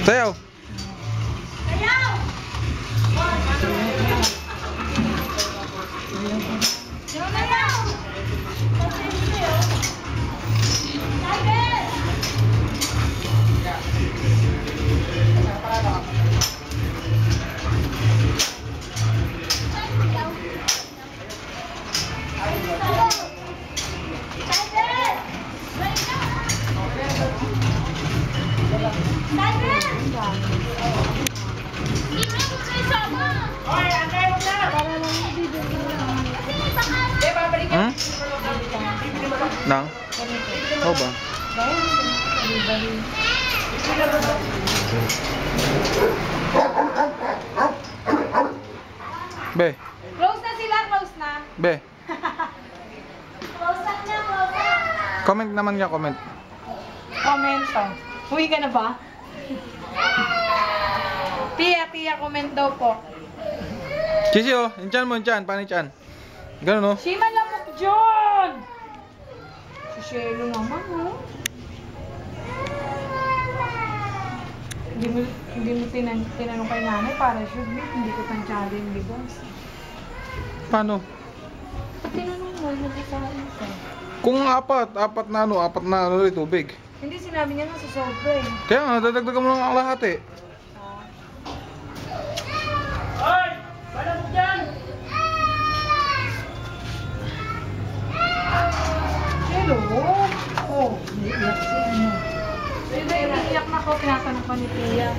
Sayaw. Nang? Oh ba? Be. Close na sila, close na. Be. Close na, close na. Comment naman niya, comment. Comment oh. Uwi ka na ba? Tia, comment daw po. Sisi oh, yung chan mo, yung chan. Paano yung chan? Ganun oh. Shima lamok John! Si Shelo naman oh. Hindi mo tinanong kay nanay para sure hindi ko tansyahin yung bigas. Paano? Tinanong mo, nagsasahin ka. Kung apat na ano rin tubig. Hindi, sinabi niya na sa sobra eh. Kaya nga, dadagdagan mo lang ang lahat eh. Hoy! Balamok dyan! Hello? Oh, naiiyak si ano. Hindi, naiiyak na ako. Tinatanong pa ni Tia.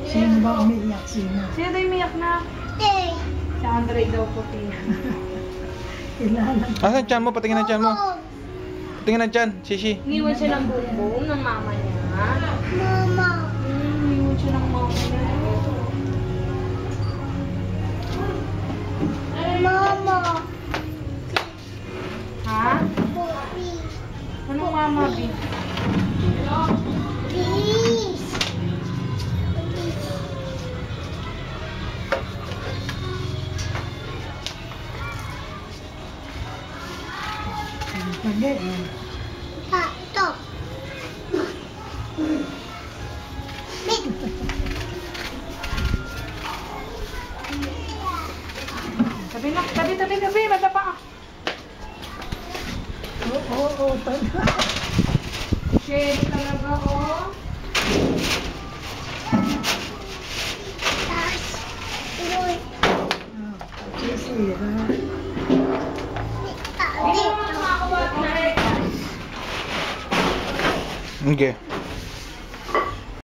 Sino ba umiiyak? Sino? Sino daw umiyak na? Si Andre daw po, Tia. Kilala. Asan chan mo? Patingin ang chan mo. Patingin ang chan, Shishi. Iniwan siya ng bumbong ng mama niya. Mama. Iniwan siya ng mama niya. Mama. Ha? Anong mama, B? Please. Stop. Tabi, matapa ka. Oo, talaga. Shade talaga, oh. Sisira. Hindi mo mga kabot na Okay.